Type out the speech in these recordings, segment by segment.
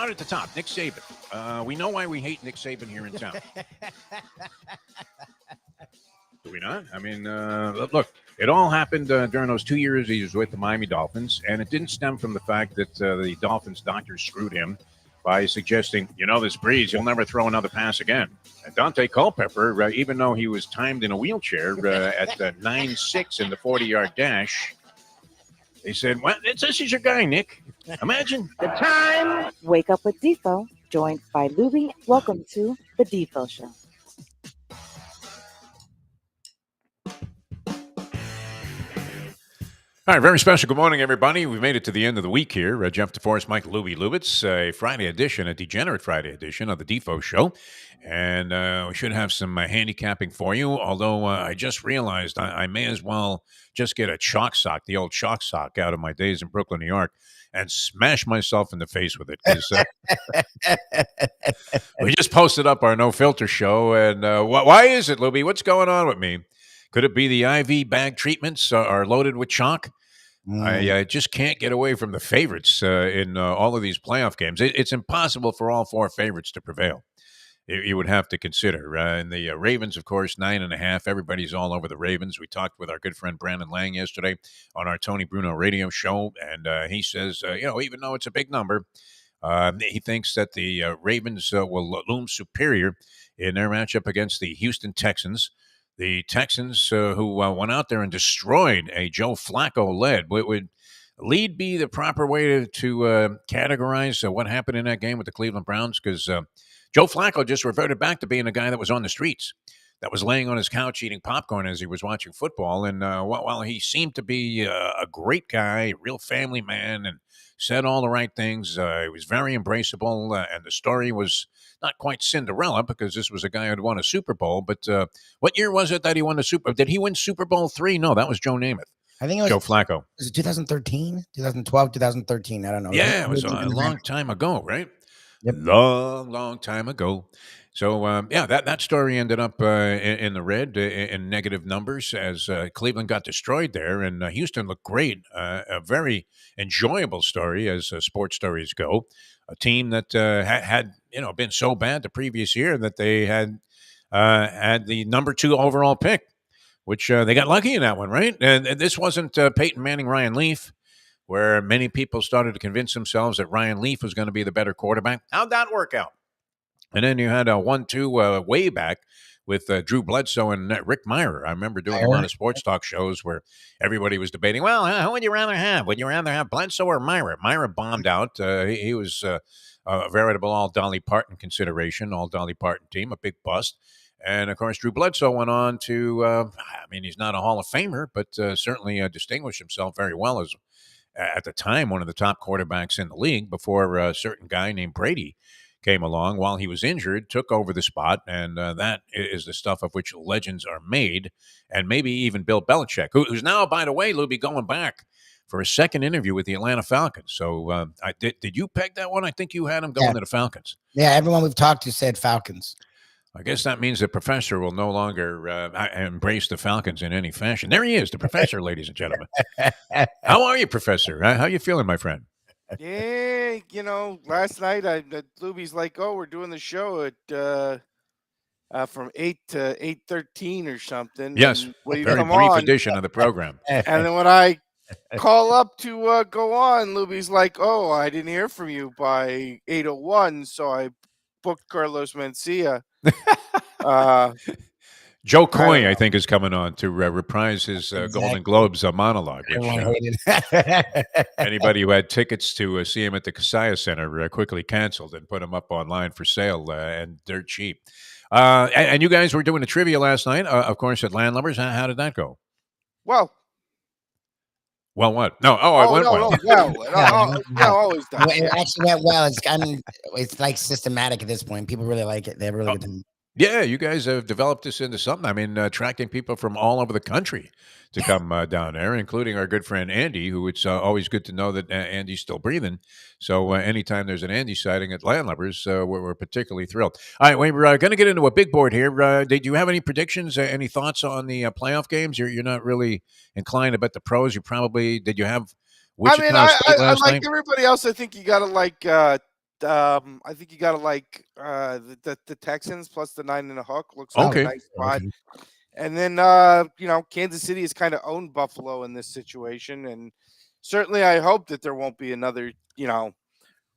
start at the top. Nick Saban. We know why we hate Nick Saban here in town. Do we not? I mean, look, it all happened during those 2 years he was with the Miami Dolphins, and it didn't stem from the fact that the Dolphins doctors screwed him by suggesting, this Breeze, he'll never throw another pass again. And Dante Culpepper, even though he was timed in a wheelchair at 9.6 in the 40-yard dash, they said, well, this is your guy, Nick. Imagine the time. Wake up with Defo, joined by Lubie. Welcome to the Defo Show. All right, very special. Good morning, everybody. We made it to the end of the week here. Jeff DeForest, Mike Lubie Lubitz, a Friday edition, a Degenerate Friday edition of the Defo Show. And we should have some handicapping for you, although I just realized I may as well just get a chalk sock, the old chalk sock out of my days in Brooklyn, New York, and smash myself in the face with it. 'Cause, we just posted up our No Filter show, and why is it, Lubie? What's going on with me? Could it be the IV bag treatments are loaded with chalk? I just can't get away from the favorites in all of these playoff games. It's impossible for all four favorites to prevail. You would have to consider. And the Ravens, of course, 9.5. Everybody's all over the Ravens. We talked with our good friend Brandon Lang yesterday on our Tony Bruno radio show, and he says, even though it's a big number, he thinks that the Ravens will loom superior in their matchup against the Houston Texans. The Texans, who went out there and destroyed a Joe Flacco-led. Would lead be the proper way to categorize what happened in that game with the Cleveland Browns? Because Joe Flacco just reverted back to being a guy that was on the streets, that was laying on his couch eating popcorn as he was watching football. And while he seemed to be a great guy, a real family man, and said all the right things, he was very embraceable, and the story was not quite Cinderella because this was a guy who had won a Super Bowl. But what year was it that he won the Super Bowl? Did he win Super Bowl III? No, that was Joe Namath. I think it was Joe Flacco. Was it 2013, 2012, 2013? I don't know. Yeah, it was a long time ago, right? Yep. Long time ago. So, that story ended up in the red, in negative numbers, as Cleveland got destroyed there, and Houston looked great. A very enjoyable story, as sports stories go. A team that had been so bad the previous year that they had the number 2 overall pick, which they got lucky in that one, right? And this wasn't Peyton Manning, Ryan Leaf, where many people started to convince themselves that Ryan Leaf was going to be the better quarterback. How'd that work out? And then you had a 1-2 way back with Drew Bledsoe and Rick Meyer. I remember doing a lot of sports talk shows where everybody was debating, well, who would you rather have? Would you rather have Bledsoe or Meyer? Meyer bombed out. He was a veritable all Dolly Parton consideration, all Dolly Parton team, a big bust. And, of course, Drew Bledsoe went on to, he's not a Hall of Famer, but certainly distinguished himself very well as, at the time, one of the top quarterbacks in the league before a certain guy named Brady came along while he was injured, took over the spot, and that is the stuff of which legends are made, and maybe even Bill Belichick, who's now, by the way, Lubie, going back for a second interview with the Atlanta Falcons. So did you peg that one? I think you had him going to the Falcons. Yeah, everyone we've talked to said Falcons. I guess that means the professor will no longer embrace the Falcons in any fashion. There he is, the professor, ladies and gentlemen. How are you, Professor? How are you feeling, my friend? Yeah, last night Lubie's like, oh, we're doing the show at from 8 to 8:13 or something. Yes, very brief edition of the program. And then when I call up to go on, Lubie's like, oh, I didn't hear from you by 8:01, so I booked Carlos Mencia. Joe Coy, I think, is coming on to reprise his Golden Globes monologue. Which, anybody who had tickets to see him at the Kaseya Center quickly canceled and put him up online for sale and dirt cheap. And you guys were doing a trivia last night, of course, at Landlubbers. How did that go? Well, what? No, it went well. No, always does. It actually went well. It's like systematic at this point. People really like it. They have a really good time. Yeah, you guys have developed this into something. I mean, attracting people from all over the country to come down there, including our good friend Andy, who it's always good to know that Andy's still breathing. So anytime there's an Andy sighting at Landlubbers, we're particularly thrilled. All right, we're going to get into a big board here. Did you have any predictions, any thoughts on the playoff games? You're not really inclined to bet the pros. You probably – did you have Wichita State last I like night? Everybody else, I think you got to like I think you got to like the Texans plus the 9.5 looks like a Okay. nice spot. Okay. And then Kansas City has kind of owned Buffalo in this situation, and certainly I hope that there won't be another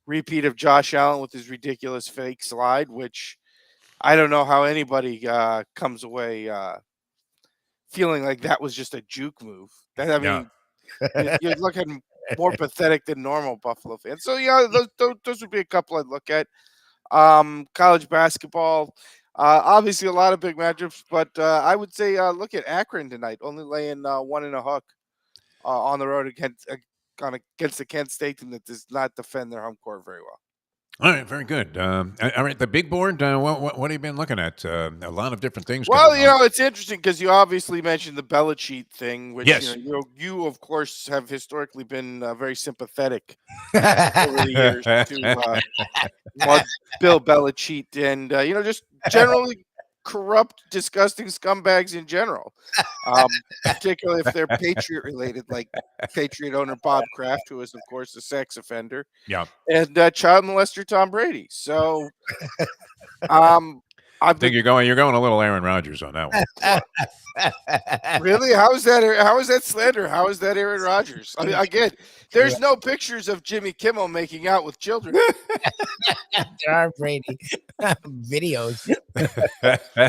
repeat of Josh Allen with his ridiculous fake slide, which I don't know how anybody comes away feeling like that was just a juke move. I Yeah. mean, you're looking more pathetic than normal Buffalo fans. So those would be a couple I'd look at. College basketball, obviously a lot of big matchups, but I would say look at Akron tonight, only laying 1.5 on the road against the Kent State team that does not defend their home court very well. All right, very good. All right, the big board. What have you been looking at? A lot of different things Well, going on. it's interesting because you obviously mentioned the Belichick thing, which Yes. you of course have historically been very sympathetic over the years to Bill Belichick and just generally corrupt, disgusting scumbags in general, particularly if they're Patriot related, like Patriot owner Bob Kraft, who is of course a sex offender, Yeah. and child molester Tom Brady. So, I've Think been you're going a little Aaron Rodgers on that one. really. How is that? How is that slander? How is that Aaron Rodgers? I mean, again, there's no pictures of Jimmy Kimmel making out with children. There are Brady videos.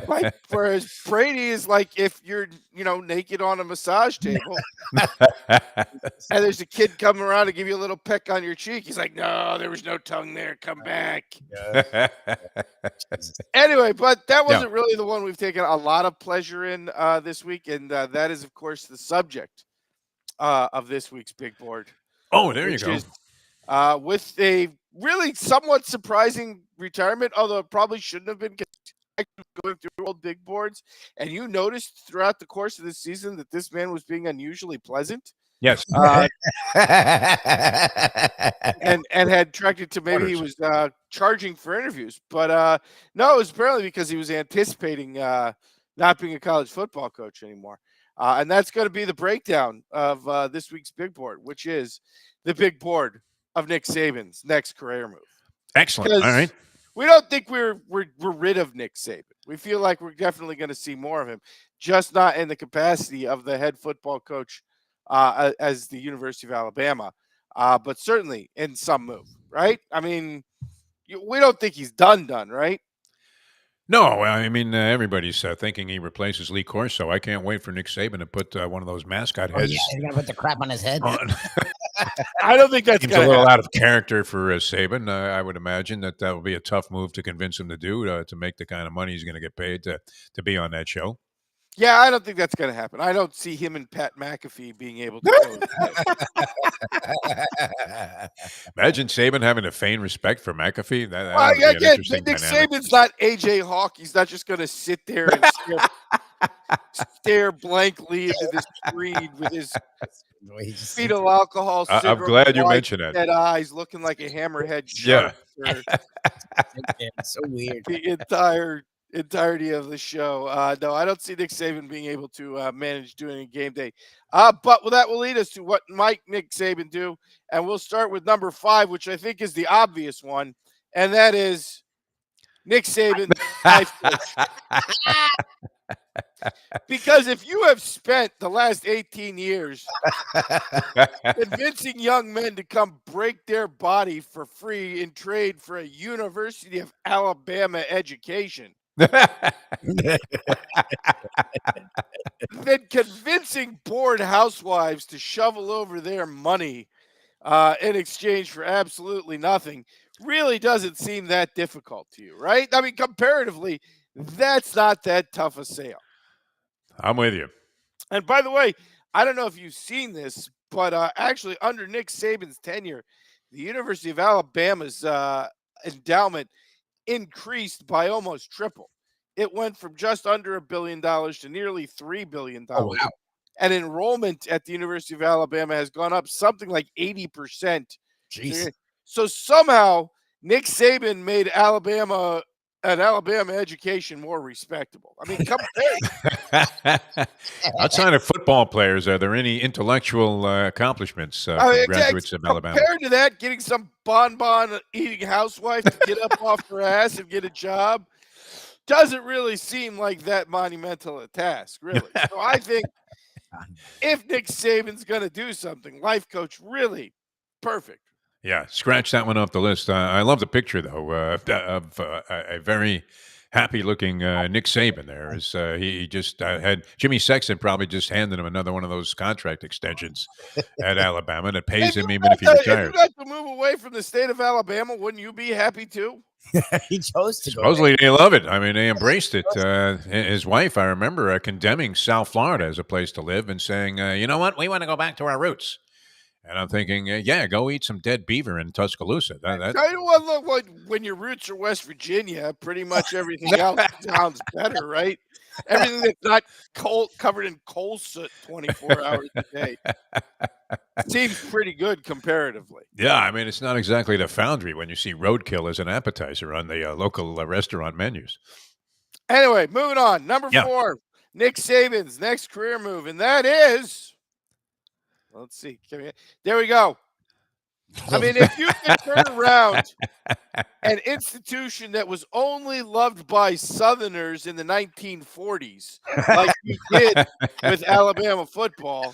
Like, whereas Brady is like if you're naked on a massage table and there's a kid coming around to give you a little peck on your cheek, he's like, no, there was no tongue there, come back. Anyway, but that wasn't really the one we've taken a lot of pleasure in this week, and that is of course the subject of this week's big board. Oh, there you go. Is, with a really somewhat surprising retirement, although it probably shouldn't have been going through old big boards. And you noticed throughout the course of this season that this man was being unusually pleasant. Yes. And had tracked it to maybe he was charging for interviews. But no, it was apparently because he was anticipating not being a college football coach anymore. And that's going to be the breakdown of this week's big board, which is the big board of Nick Saban's next career move. Excellent. All right. We don't think we're rid of Nick Saban. We feel like we're definitely going to see more of him, just not in the capacity of the head football coach as the University of Alabama, but certainly in some move, right? I mean, we don't think he's done, right? No, I mean everybody's thinking he replaces Lee Corso. I can't wait for Nick Saban to put one of those mascot heads. Yeah, he's gonna put the crap on his head. I don't think that's seems a little out of character for Saban. I would imagine that will be a tough move to convince him to do to make the kind of money he's going to get paid to be on that show. Yeah, I don't think that's going to happen. I don't see him and Pat McAfee being able to. Imagine Saban having to feign respect for McAfee. That Nick Saban's not AJ Hawk. He's not just going to sit there and stare blankly into the screen with his fetal alcohol syndrome. I'm glad you mentioned that. Dead eyes, looking like a hammerhead shark. Yeah, so weird. The entirety of the show. No, I don't see Nick Saban being able to manage doing a game day. But that will lead us to what might Nick Saban do, and we'll start with number 5, which I think is the obvious one, and that is Nick Saban. Because if you have spent the last 18 years convincing young men to come break their body for free in trade for a University of Alabama education, then convincing bored housewives to shovel over their money in exchange for absolutely nothing really doesn't seem that difficult to you, right? I mean, comparatively, that's not that tough a sale. I'm with you. And by the way, I don't know if you've seen this, but actually under Nick Saban's tenure, the University of Alabama's endowment increased by almost triple. It went from just under $1 billion to nearly $3 billion. Oh, wow. And enrollment at the University of Alabama has gone up something like 80%. Jeez. So somehow Nick Saban made Alabama an Alabama education more respectable. I mean, compare. Outside of football players, are there any intellectual accomplishments from graduates of Alabama? Compared to that, getting some bonbon eating housewife to get up off her ass and get a job doesn't really seem like that monumental a task, really. So I think if Nick Saban's going to do something, life coach, really perfect. Yeah, scratch that one off the list. I love the picture, though, of a very happy-looking Nick Saban there. As he just had Jimmy Sexton probably just handed him another one of those contract extensions at Alabama that pays him even if he If you retires. got to move away from the state of Alabama, wouldn't you be happy too? He chose to go Supposedly they love it. I mean, they embraced it. His wife, I remember, condemning South Florida as a place to live and saying, you know what, we want to go back to our roots. And I'm thinking, yeah, go eat some dead beaver in Tuscaloosa. Tell you what, look, when your roots are West Virginia, pretty much everything else sounds better, right? Everything that's not covered in coal soot 24 hours a day seems pretty good comparatively. Yeah, I mean, it's not exactly the Foundry when you see roadkill as an appetizer on the local restaurant menus. Anyway, moving on. Number 4, Nick Saban's next career move, and that is, let's see. There we go. I mean, if you could turn around an institution that was only loved by Southerners in the 1940s, like you did with Alabama football,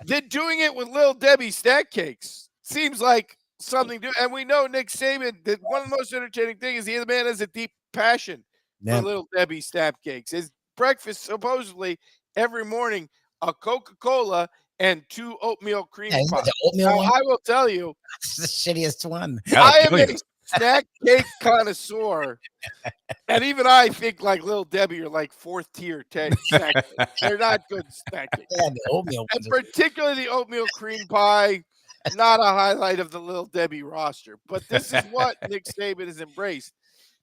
then doing it with Little Debbie snack cakes seems like something to. And we know Nick Saban, that one of the most entertaining things is the man has a deep passion for Little Debbie snack cakes. His breakfast, supposedly, every morning, a Coca-Cola and 2 oatmeal cream pies. I will tell you, it's the shittiest one. I am a snack cake connoisseur, and even I think like Little Debbie are like 4th tier snack cakes. They're not good snack cakes. Yeah, the oatmeal, and particularly the oatmeal cream pie, not a highlight of the Little Debbie roster. But this is what Nick Saban has embraced.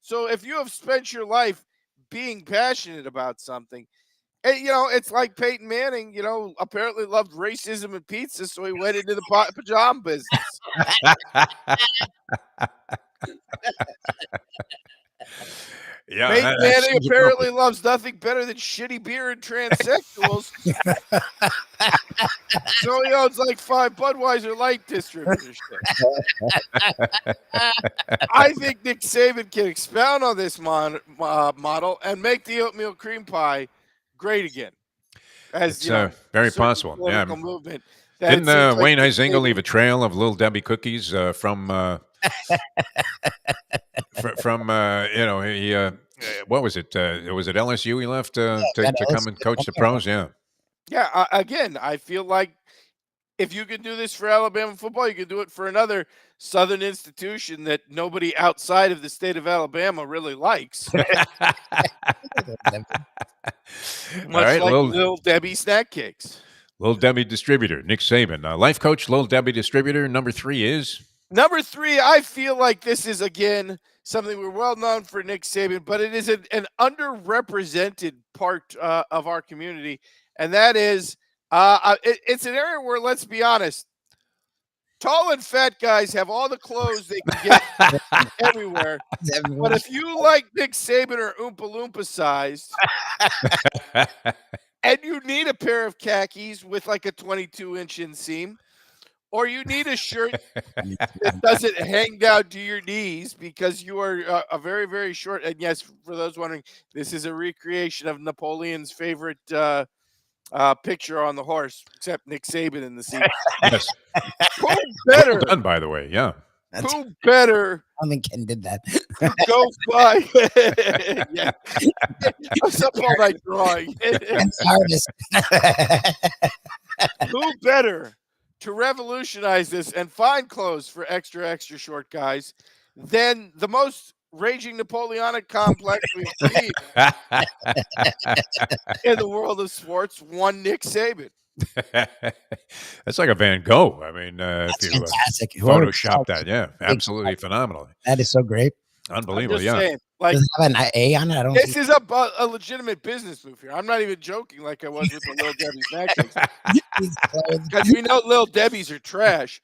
So if you have spent your life being passionate about something, and, it's like Peyton Manning, apparently loved racism and pizza, so he went into the pajama business. Yeah, Peyton Manning apparently loves nothing better than shitty beer and transsexuals. So he owns like 5 Budweiser Light distributorships. I think Nick Saban can expound on this model and make the oatmeal cream pie great again. It's very possible. Yeah. Movement. Didn't Wayne Huizenga leave a trail of Little Debbie cookies from he what was it? Was it LSU he left to come and coach the pros? Yeah. Yeah. Again, I feel like if you can do this for Alabama football, you can do it for another Southern institution that nobody outside of the state of Alabama really likes. Much right, like Little Debbie snack cakes. Little Debbie distributor, Nick Saban. Life coach, Little Debbie distributor. Number 3 is? Number 3, I feel like this is, again, something we're well known for Nick Saban, but it is an underrepresented part of our community, and that is it's an area where, let's be honest, tall and fat guys have all the clothes they can get everywhere. But if you like Nick Saban or Oompa Loompa sized, and you need a pair of khakis with like a 22-inch inseam, or you need a shirt that doesn't hang down to your knees because you are a very, very short. And yes, for those wondering, this is a recreation of Napoleon's favorite picture on the horse, except Nick Saban in the seat. Yes. Who better? Well done, by the way. Yeah. Who better? I don't think Ken did that. Go by. Yeah. What's up all night drawing? Who better to revolutionize this and find clothes for extra short guys than the most raging Napoleonic complex we've seen in the world of sports, one Nick Saban. That's like a Van Gogh. I mean, That's if you fantastic. Photoshop that, yeah, absolutely phenomenal. That is so great. Unbelievable, yeah. Saying, like, does it have an A on it? I don't this is a legitimate business move here. I'm not even joking like I was with the Little Debbie snack cakes. Because we know Little Debbie's are trash.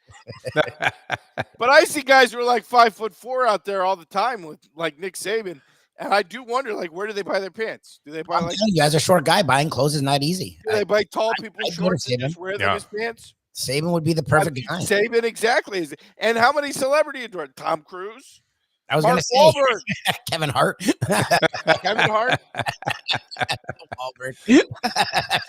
But I see guys who are like 5'4" out there all the time with like Nick Saban. And I do wonder, like, where do they buy their pants? Do they buy I'm like? telling you, as a short guy, buying clothes is not easy. Do they buy tall people I'd go to shorts and Saban. just wear them as pants? Saban would be the perfect guy. Saban, exactly. And how many celebrity adore? Tom Cruise, I was Mark going to say Wahlberg, Kevin Hart. Kevin Hart. Wahlberg.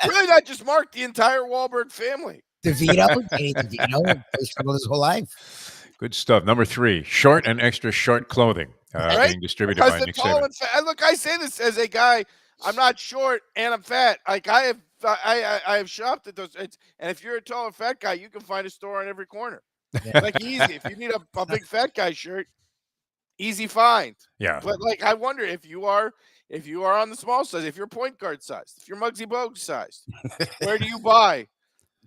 Really, not just Mark. The entire Wahlberg family. DeVito. Danny DeVito. He struggled his whole life. Good stuff. Number 3, short and extra short clothing Right? being distributed Because by the Nick tall Saban. and fat. Look, I say this as a guy. I'm not short and I'm fat. Like I have shopped at those. And if you're a tall and fat guy, you can find a store on every corner. Yeah. Like easy. If you need a big fat guy shirt, easy find. Yeah. But like I wonder if you are on the small size, if you're point guard sized, if you're Muggsy Bogues sized, where do you buy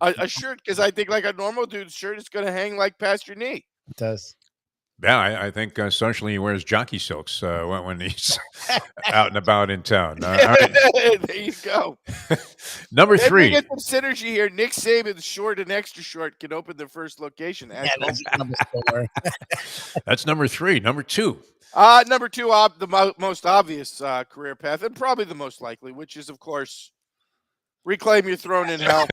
a shirt? Because I think like a normal dude's shirt is going to hang like past your knee. It does. Yeah, I think socially he wears jockey silks when he's out and about in town. All right. There you go. Number Then we 3. get some synergy here. Nick Saban's short and extra short can open their first location. Yeah, that's another store. That's number 3. Number 2. Number 2, the most obvious career path, and probably the most likely, which is, of course, reclaim your throne in hell.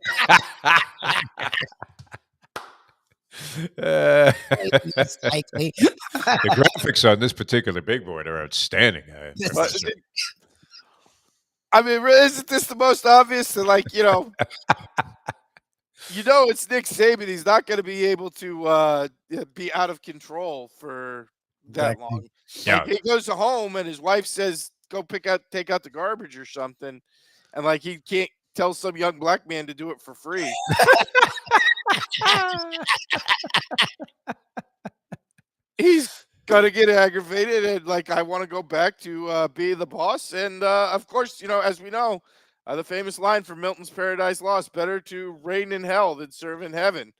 That's likely. The graphics on this particular big board are outstanding. But, I mean, really, isn't this the most obvious? That, like, it's Nick Saban. He's not going to be able to be out of control for that long. Yeah. Like, he goes home and his wife says, "Go take out the garbage or something," and like he can't tell some young black man to do it for free. He's gonna get aggravated and like I want to go back to be the boss. And of course, as we know, the famous line from Milton's Paradise Lost: "Better to reign in hell than serve in heaven."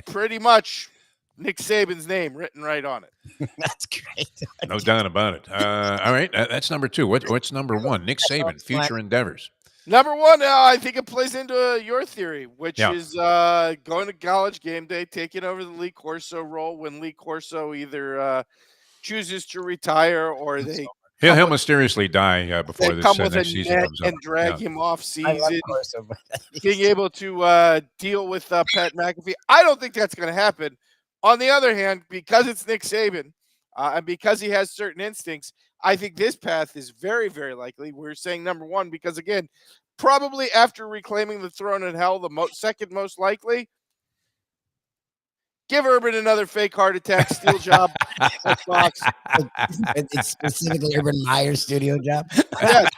Pretty much Nick Saban's name written right on it. That's great. No doubt about it. All right, that's number 2. What's number 1? Nick Saban, future endeavors. Number 1, I think it plays into your theory, which Yeah. is going to College Game Day, taking over the Lee Corso role when Lee Corso either chooses to retire or He'll mysteriously die before they this come with next a season net comes up. and drag him off I love season. Corso, but Being able to deal with Pat McAfee. I don't think that's going to happen. On the other hand, because it's Nick Saban and because he has certain instincts, I think this path is very, very likely. We're saying number 1 because, again, probably after reclaiming the throne in hell, the second most likely, give Urban another fake heart attack, steal job at Fox. it's specifically Urban Meyer's studio job. Yes.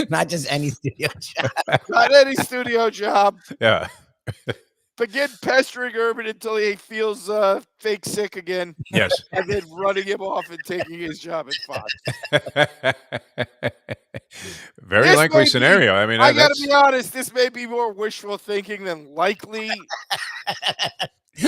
Not just any studio job. Not any studio job. Yeah. Begin pestering Urban until he feels fake sick again. Yes. And then running him off and taking his job at Fox. Very This likely may be- scenario. I mean, I got that's to be honest, this may be more wishful thinking than likely.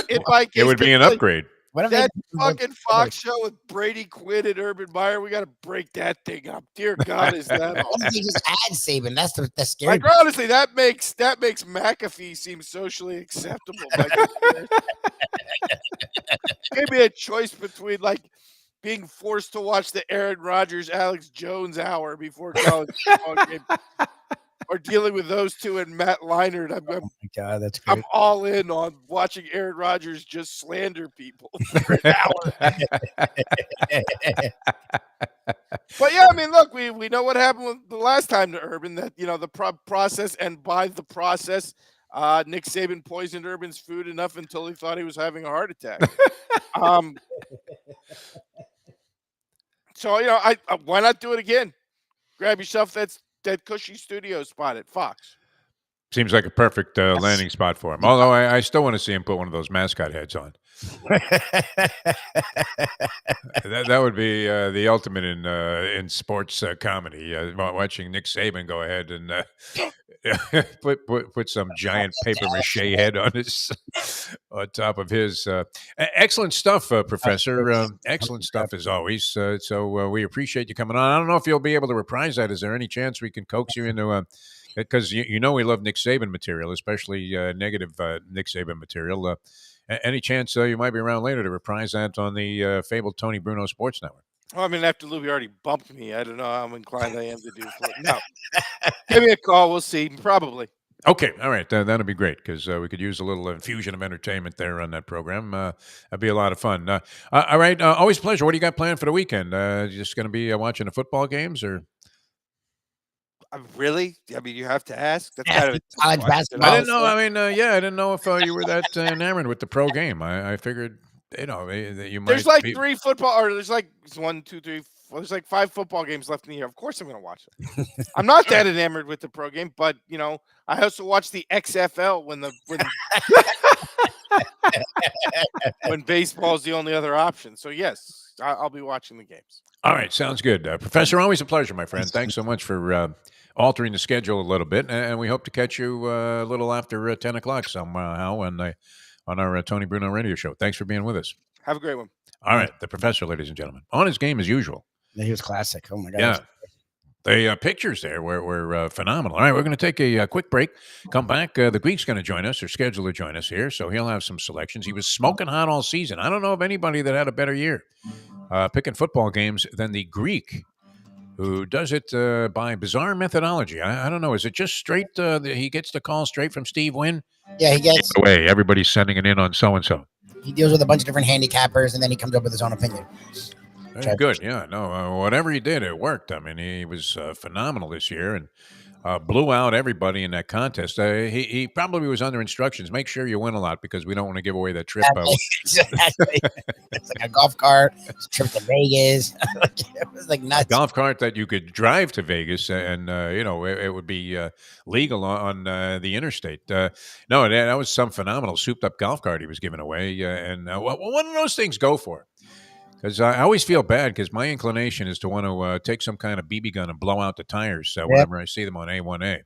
In my case, it would be an because upgrade. What if that they fucking Fox show with Brady Quinn and Urban Meyer, we got to break that thing up. Dear God, is that What awesome? if they just add Saban? That's the scary. Like, honestly, that makes McAfee seem socially acceptable. Like, maybe a choice between like being forced to watch the Aaron Rodgers, Alex Jones hour before college football game, or dealing with those two and Matt Leinart. Oh my God, that's great. I'm all in on watching Aaron Rodgers just slander people for an hour. But yeah, I mean, look, we know what happened with the last time to Urban, that the process, and by the process, Nick Saban poisoned Urban's food enough until he thought he was having a heart attack. So I why not do it again? Grab yourself that cushy studio spot at Fox. Seems like a perfect landing spot for him. Although I still want to see him put one of those mascot heads on. That would be the ultimate in sports comedy. Watching Nick Saban go ahead and put some giant paper mache head on top of his. Excellent stuff, Professor. Excellent stuff as always. So we appreciate you coming on. I don't know if you'll be able to reprise that. Is there any chance we can coax you into because we love Nick Saban material, especially negative Nick Saban material. Any chance you might be around later to reprise that on the fabled Tony Bruno Sports Network? Well, I mean, after Lubie already bumped me, I don't know how inclined I am to do for it. No. Give me a call. We'll see. Probably. Okay, all right, that'll be great because we could use a little infusion of entertainment there on that program. That'd be a lot of fun. All right, always a pleasure. What do you got planned for the weekend? You just going to be watching the football games, or Really? I mean, you have to ask. That's kind of a College question. basketball. I didn't know. I mean, I didn't know if you were that enamored with the pro game. I figured, that you might. There's like be, 3 football, or there's like 1, 2, 3. There's like 5 football games left in the year. Of course, I'm going to watch it. I'm not that enamored with the pro game, but I also watch the XFL when baseball is the only other option. So yes, I'll be watching the games. All right, sounds good, Professor. Always a pleasure, my friend. Thanks so much for altering the schedule a little bit, and we hope to catch you a little after 10 o'clock somehow on our Tony Bruno radio show. Thanks for being with us. Have a great one. All right, the professor, ladies and gentlemen, on his game as usual. He was classic. Oh my god. Yeah. The pictures there were phenomenal. All right, we're going to take a quick break. Come back. The Greek's going to join us, or scheduled to join us here, so he'll have some selections. He was smoking hot all season. I don't know of anybody that had a better year picking football games than the Greek, who does it by bizarre methodology. I don't know. Is it just straight? He gets the call straight from Steve Wynn? Yeah, he gets. By the way, everybody's sending it in on so-and-so. He deals with a bunch of different handicappers, and then he comes up with his own opinion. Very good. Yeah, no, whatever he did, it worked. I mean, he was phenomenal this year and blew out everybody in that contest. He probably was under instructions. Make sure you win a lot because we don't want to give away that trip. Exactly. It's like a golf cart, trip to Vegas. It was like nuts. A golf cart that you could drive to Vegas and, it would be legal on the interstate. No, that was some phenomenal souped-up golf cart he was giving away. And one of those things go for it. Because I always feel bad because my inclination is to want to take some kind of BB gun and blow out the tires whenever I see them on A1A.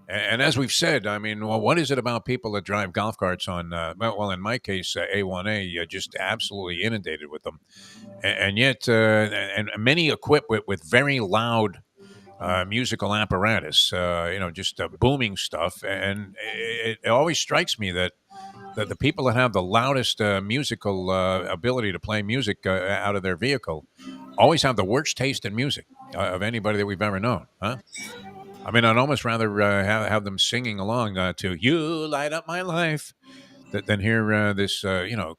And as we've said, I mean, what is it about people that drive golf carts on, in my case, A1A, just absolutely inundated with them. And yet, and many equipped with very loud musical apparatus, just booming stuff. And it always strikes me that the people that have the loudest musical ability to play music out of their vehicle always have the worst taste in music of anybody that we've ever known. Huh? I mean, I'd almost rather have them singing along to "You Light Up My Life" than hear this,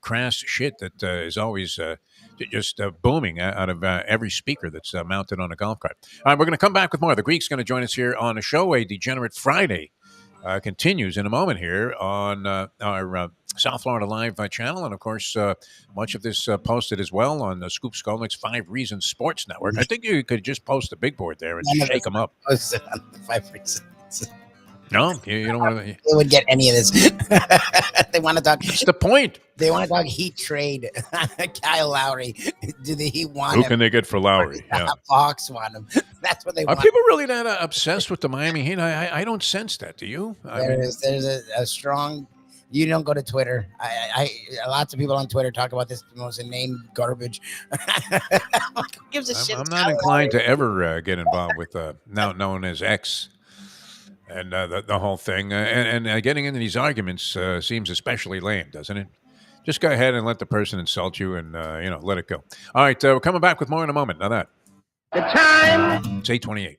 crass shit that is always just booming out of every speaker that's mounted on a golf cart. All right, we're going to come back with more. The Greek's going to join us here on the show. A Degenerate Friday continues in a moment here on our South Florida Live channel. And, of course, much of this posted as well on the Scoop Skolnick's 5 Reasons Sports Network. I think you could just post a big board there and shake them up. Posted on the 5 Reasons. No, you don't want to. They would get any of this. They want to talk. What's the point? They want to talk Heat trade. Kyle Lowry. Do the Heat want Who him? can they get for Lowry? Yeah. Hawks want him. That's what they Are want. people really that obsessed with the Miami Heat? I don't sense that. Do you? There's a strong. You don't go to Twitter. Lots of people on Twitter talk about this most inane garbage. Who gives a shit? I'm not inclined to ever get involved with now known as X. And the whole thing, and getting into these arguments seems especially lame, doesn't it? Just go ahead and let the person insult you, and let it go. All right, we're coming back with more in a moment. Now that The time. it's 8:28.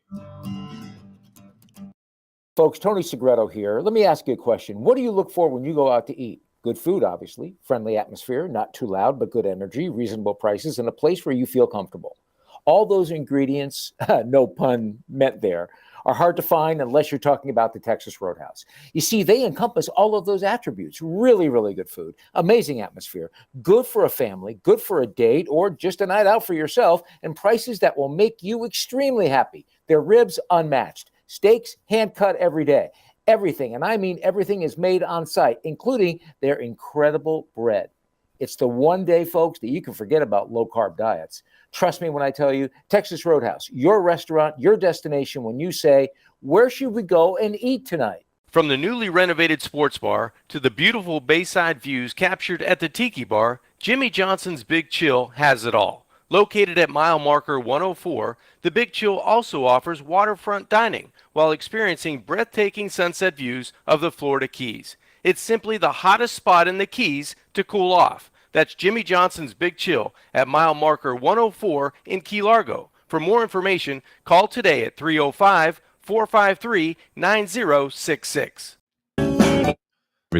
Folks, Tony Segreto here. Let me ask you a question. What do you look for when you go out to eat? Good food, obviously, friendly atmosphere, not too loud, but good energy, reasonable prices, and a place where you feel comfortable. All those ingredients, no pun meant there, are hard to find unless you're talking about the Texas Roadhouse. You see, they encompass all of those attributes. Really, really good food, amazing atmosphere, good for a family, good for a date, or just a night out for yourself, and prices that will make you extremely happy. Their ribs unmatched, steaks hand-cut every day. Everything, and I mean everything, is made on site, including their incredible bread. It's the one day, folks, that you can forget about low-carb diets. Trust me when I tell you, Texas Roadhouse, your restaurant, your destination when you say, where should we go and eat tonight? From the newly renovated sports bar to the beautiful bayside views captured at the Tiki Bar, Jimmy Johnson's Big Chill has it all. Located at mile marker 104, the Big Chill also offers waterfront dining while experiencing breathtaking sunset views of the Florida Keys. It's simply the hottest spot in the Keys to cool off. That's Jimmy Johnson's Big Chill at mile marker 104 in Key Largo. For more information, call today at 305-453-9066.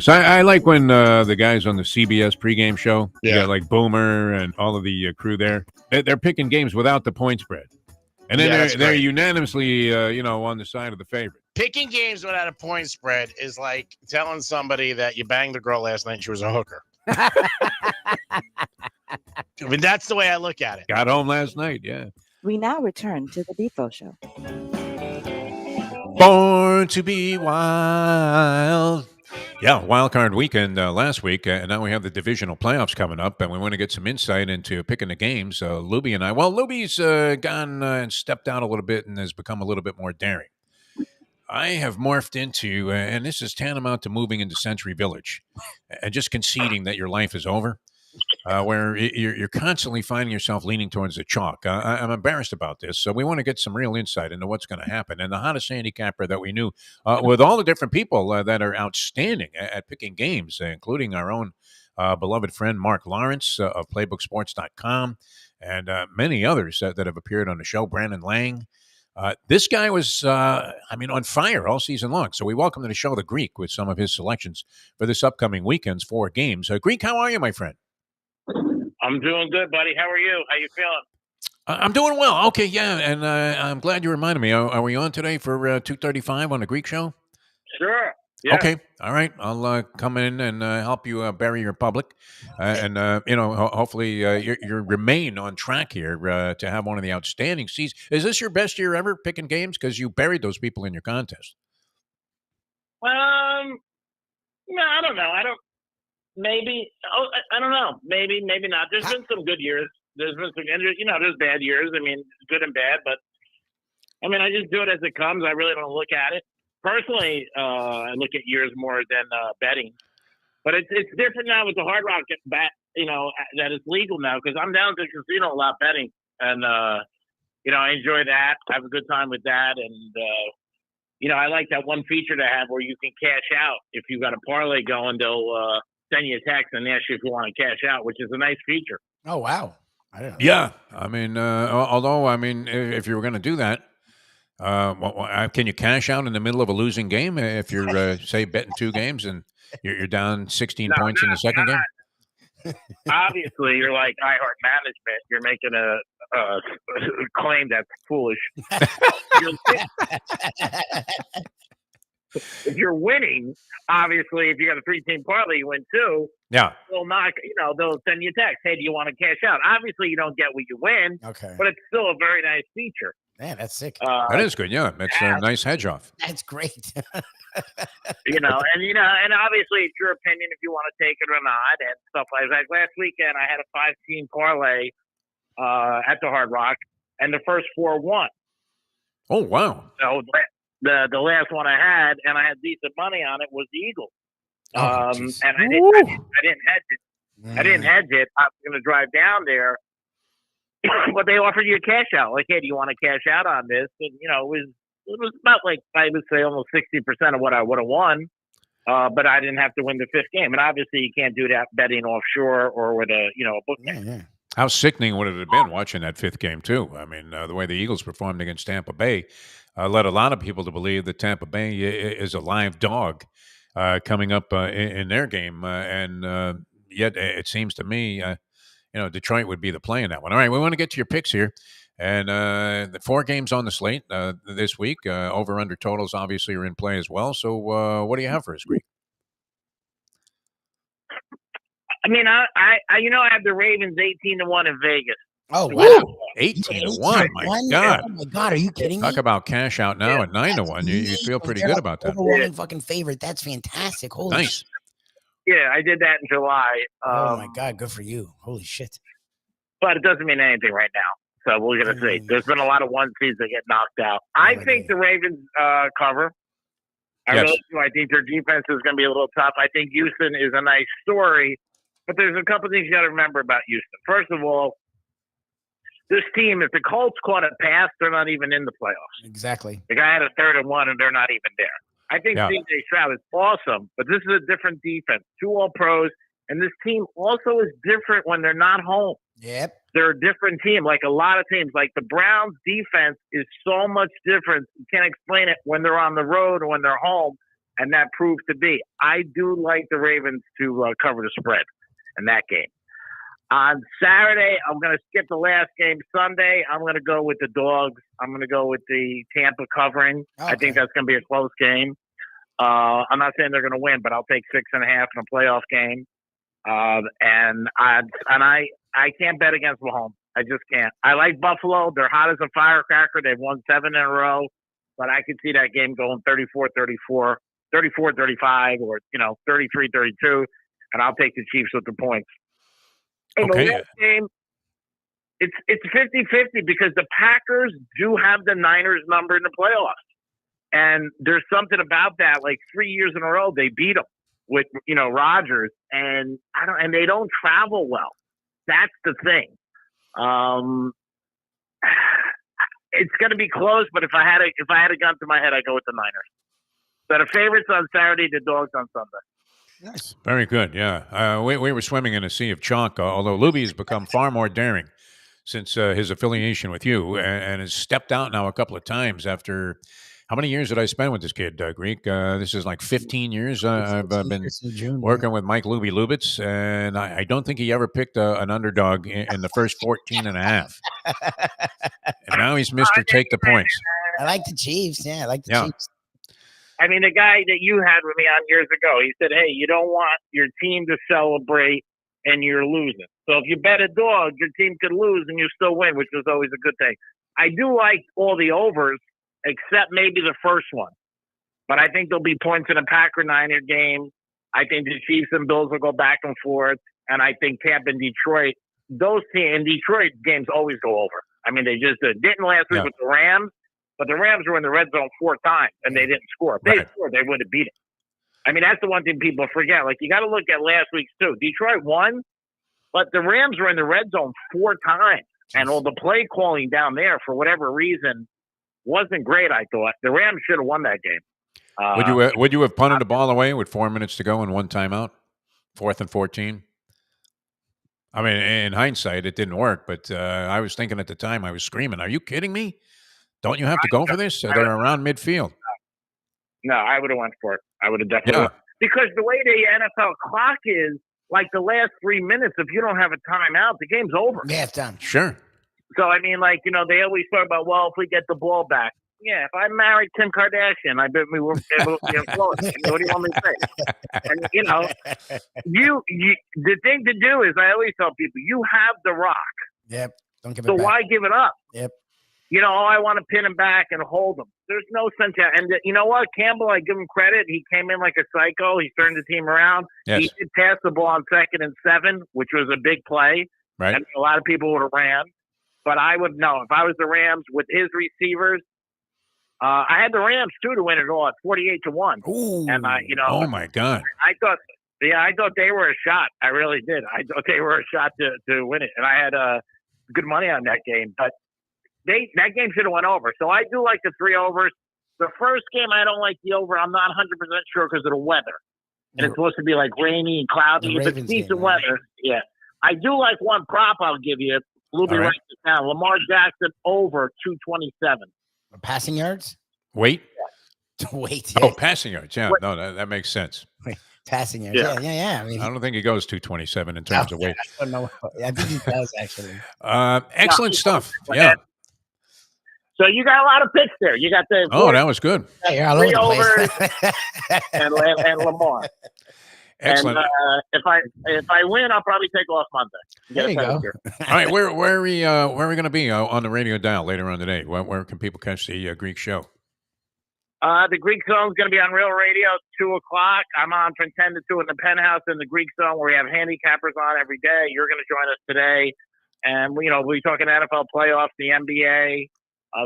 I like when the guys on the CBS pregame show, you Yeah. got like Boomer and all of the crew there, they're picking games without the point spread. And then Yeah, that's they're great. unanimously, on the side of the favorite. Picking games without a point spread is like telling somebody that you banged the girl last night and she was a hooker. I mean, that's the way I look at it. Got home last night, yeah. We now return to the Defo Show. Born to be wild. Yeah, wild card weekend last week, and now we have the divisional playoffs coming up, and we want to get some insight into picking the games. Lubie and I. Well, Lubie's gone and stepped out a little bit and has become a little bit more daring. I have morphed into, and this is tantamount to moving into Century Village, and just conceding that your life is over. Where you're constantly finding yourself leaning towards the chalk. I'm embarrassed about this, so we want to get some real insight into what's going to happen. And the hottest handicapper that we knew, with all the different people that are outstanding at picking games, including our own beloved friend Mark Lawrence of PlaybookSports.com, and many others that have appeared on the show, Brandon Lang. This guy was, on fire all season long. So we welcome to the show the Greek with some of his selections for this upcoming weekend's 4 games. Greek, how are you, my friend? I'm doing good, buddy. How are you? How you feeling? I'm doing well. Okay, yeah, and I'm glad you reminded me. Are we on today for 2:35 on the Greek show? Sure. Yeah. Okay, all right. I'll come in and help you bury your public, and hopefully you remain on track here to have one of the outstanding seasons. Is this your best year ever picking games? Because you buried those people in your contest. No, I don't know. Maybe. Oh, I don't know. Maybe not. There's been some good years. There's been some, there's bad years. I mean, good and bad. But I mean, I just do it as it comes. I really don't look at it personally. I look at years more than betting. But it's different now with the Hard Rock bat. That it's legal now because I'm down to the casino a lot betting, and I enjoy that. I have a good time with that, and I like that one feature to have where you can cash out if you've got a parlay going. They'll send you a text and ask you if you want to cash out, which is a nice feature. Oh, wow. I don't know. Yeah, if you were going to do that, can you cash out in the middle of a losing game if you're say betting 2 games and you're down 16 points in the second game? Obviously, you're like iHeart Management. You're making a claim that's foolish. If you're winning, obviously, if you got a 3-team parlay, you win 2. Yeah. They'll send you a text. Hey, do you want to cash out? Obviously, you don't get what you win. Okay. But it's still a very nice feature. Man, that's sick. That is good. Yeah, it's a nice hedge off. That's great. And obviously it's your opinion if you want to take it or not and stuff like that. Last weekend I had a 5-team parlay at the Hard Rock, and the first 4 won. Oh wow! So the last one I had, and I had decent money on it, was the Eagles. And I didn't hedge it. I didn't hedge it. I was going to drive down there, but they offered you a cash out. Like, hey, do you want to cash out on this? And it was about like, I would say almost 60% of what I would have won. But I didn't have to win the 5th game. And obviously you can't do that betting offshore or with a book game. Yeah. How sickening would it have been watching that 5th game too? I mean, the way the Eagles performed against Tampa Bay led a lot of people to believe that Tampa Bay is a live dog coming up in their game. And yet it seems to me, Detroit would be the play in that one. All right, we want to get to your picks here. And the 4 games on the slate this week, over-under totals obviously are in play as well. So what do you have for us, Greek? I mean, I have the Ravens 18-1 in Vegas. Oh, wow. 18-1. My God. Oh, my God. Are you kidding me? Talk about cash out now at 9-1. You feel pretty good about that. Overwhelming fucking favorite. That's fantastic. Holy Nice. shit. Yeah, I did that in July. Oh, my God. Good for you. Holy shit. But it doesn't mean anything right now. So we're going to see. There's been a lot of onesies that get knocked out. I think the Ravens cover. I really do. I think their defense is going to be a little tough. I think Houston is a nice story. But there's a couple things you got to remember about Houston. First of all, this team, if the Colts caught a pass, they're not even in the playoffs. Exactly. The guy had a 3rd and 1, and they're not even there. I think Yeah. C.J. Stroud is awesome, but this is a different defense. 2 All-Pros, and this team also is different when they're not home. Yep. They're a different team. Like a lot of teams, like the Browns' defense is so much different. You can't explain it when they're on the road or when they're home, and that proved to be. I do like the Ravens to cover the spread in that game. On Saturday, I'm going to skip the last game. Sunday, I'm going to go with the Dogs. I'm going to go with the Tampa covering. Okay. I think that's going to be a close game. I'm not saying they're going to win, but I'll take 6.5 in a playoff game. And I can't bet against Mahomes. I just can't. I like Buffalo. They're hot as a firecracker. They've won 7 in a row, but I could see that game going 34-34, 34-35, or 33-32, and I'll take the Chiefs with the points. In the last game, it's 50-50 because the Packers do have the Niners number in the playoffs. And there's something about that. Like 3 years in a row, they beat them with, Rodgers, and they don't travel well. That's the thing. It's going to be close, but if I had a gun to my head, I'd go with the Niners. So the favorites on Saturday, the Dogs on Sunday. Nice. Very good. Yeah. We were swimming in a sea of chalk, although Lubie has become far more daring since his affiliation with you and has stepped out now a couple of times after. How many years did I spend with this kid, Greek? This is like 15 years. I've been working with Mike Lubie Lubitz, and I don't think he ever picked an underdog in the first 14 and a half. And now he's Mr. Take the Points. I like the Chiefs. Yeah, I like the Chiefs. I mean, the guy that you had with me on years ago, he said, hey, you don't want your team to celebrate and you're losing. So if you bet a dog, your team could lose and you still win, which is always a good thing. I do like all the overs, except maybe the first one. But I think there'll be points in a Packer-Niner game. I think the Chiefs and Bills will go back and forth. And I think Tampa and Detroit, those teams, in Detroit, games always go over. I mean, they just didn't last week with the Rams. But the Rams were in the red zone 4 times, and they didn't score. If they scored, they would have beat it. I mean, that's the one thing people forget. Like, you got to look at last week's, too. Detroit won, but the Rams were in the red zone 4 times. And all the play calling down there, for whatever reason, wasn't great, I thought. The Rams should have won that game. Would you have punted the ball away with 4 minutes to go and 1 timeout? 4th and 14? I mean, in hindsight, it didn't work. But I was thinking at the time, I was screaming, are you kidding me? Don't you have to go for this? They're around midfield. No, I would have went for it. I would have definitely went. Because the way the NFL clock is, like the last 3 minutes, if you don't have a timeout, the game's over. Yeah, it's done. Sure. So, I mean, like, they always talk about, well, if we get the ball back. Yeah, if I married Kim Kardashian, I bet we were able to be afloat. What do you want me to say? And, you the thing to do is, I always tell people, you have the rock. Yep. Don't give it back. So why give it up? Yep. I want to pin him back and hold him. There's no sense. And you know what? Campbell, I give him credit. He came in like a psycho. He turned the team around. Yes. He did pass the ball on 2nd and 7, which was a big play. Right. And a lot of people would have ran. But I would know. If I was the Rams with his receivers, I had the Rams, too, to win it all at 48-1. Ooh. And, oh, my God. I thought they were a shot. I really did. I thought they were a shot to win it. And I had good money on that game. But that game should have went over. So I do like the 3 overs. The first game, I don't like the over. I'm not 100% sure because of the weather. And it's supposed to be like rainy and cloudy. If it's decent weather, yeah. I do like one prop I'll give you. Lubie writes it down. Lamar Jackson over 227. Passing yards? Wait. Yeah. Wait. Yeah. Oh, passing yards. Yeah. No, that makes sense. Passing yards. Yeah. I mean, I don't think he goes 227 in terms of weight. I don't know. I think he does, actually. Excellent stuff. Yeah. So you got a lot of picks there. You got the that was good. Yeah, you're all over the place. and Lamar. Excellent. And if I win, I'll probably take off Monday. There you go. All right, where are we going to be on the radio dial later on today? Where can people catch the Greek show? The Greek Zone is going to be on Real Radio at 2:00. I'm on from 10 to 2 in the Penthouse in the Greek Zone, where we have handicappers on every day. You're going to join us today, and we'll be talking NFL playoffs, the NBA.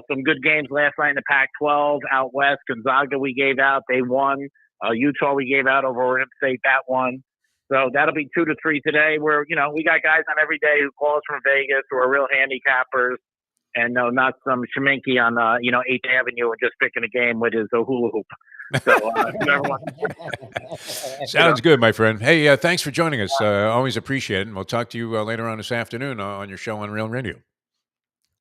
Some good games last night in the Pac-12 out west. Gonzaga we gave out. They won. Utah we gave out over Oregon State. That won. So that'll be 2 to 3 today where, we got guys on every day who call us from Vegas who are real handicappers. and no, not some Shemenki on 8th Avenue and just picking a game with his hula hoop. So whoever wants. Sounds good, my friend. Hey, thanks for joining us. Always appreciate it. And we'll talk to you later on this afternoon on your show on Real Radio.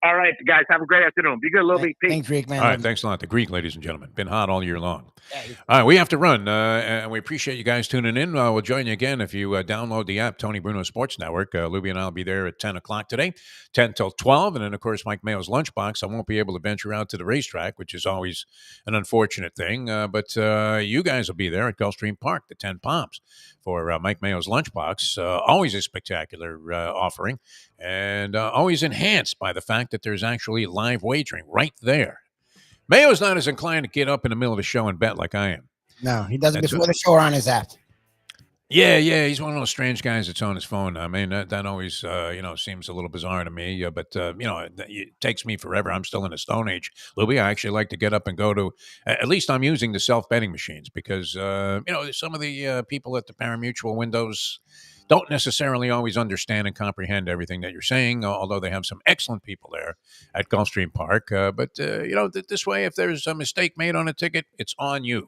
All right, guys, have a great afternoon. Be good, Lubie. Peace. Thanks, Greek, man. All right, thanks a lot. The Greek, ladies and gentlemen, been hot all year long. Yeah, All right, we have to run, and we appreciate you guys tuning in. We'll join you again if you download the app, Tony Bruno Sports Network. Lubie and I will be there at 10 o'clock today, 10 till 12. And then, of course, Mike Mayo's Lunchbox. I won't be able to venture out to the racetrack, which is always an unfortunate thing. But you guys will be there at Gulfstream Park, the 10 Palms, for Mike Mayo's Lunchbox. Always a spectacular offering, and always enhanced by the fact that there's actually live wagering right there. Mayo's not as inclined to get up in the middle of the show and bet like I am. No, he does it That's before the show or on his app. Yeah, he's one of those strange guys that's on his phone. I mean, that always, seems a little bizarre to me. But it takes me forever. I'm still in the Stone Age, Lubie. I actually like to get up and go to. At least I'm using the self-betting machines because some of the people at the pari-mutuel windows don't necessarily always understand and comprehend everything that you're saying, although they have some excellent people there at Gulfstream Park. But this way, if there's a mistake made on a ticket, it's on you,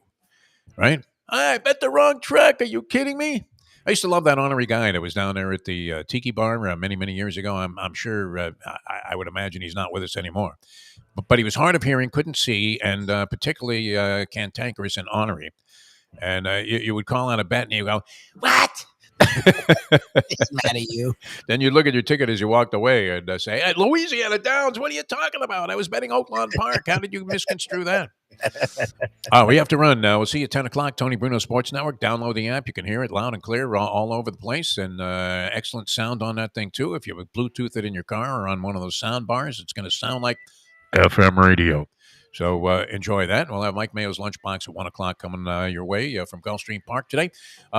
right? I bet the wrong track. Are you kidding me? I used to love that honorary guy that was down there at the Tiki Bar many, many years ago. I'm sure I would imagine he's not with us anymore. But he was hard of hearing, couldn't see, and particularly cantankerous and honorary. And you would call out a bet and you go, "What?" He's mad at you. Then you'd look at your ticket as you walked away and say, "Hey, Louisiana Downs, what are you talking about? I was betting Oaklawn Park. How did you misconstrue that?" We have to run now. We'll see you at 10 o'clock, Tony Bruno Sports Network. Download the app. You can hear it loud and clear all over the place, and excellent sound on that thing, too. If you have Bluetooth it in your car or on one of those sound bars, it's going to sound like FM radio. So enjoy that. We'll have Mike Mayo's Lunchbox at 1 o'clock coming your way from Gulfstream Park today.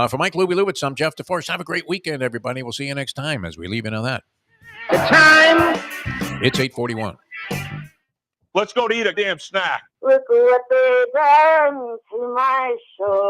For Mike Lubie Lubitz, I'm Jeff DeForest. Have a great weekend, everybody. We'll see you next time as we leave into that. The time. It's 8:41. Let's go to eat a damn snack. Look what they done to my soul.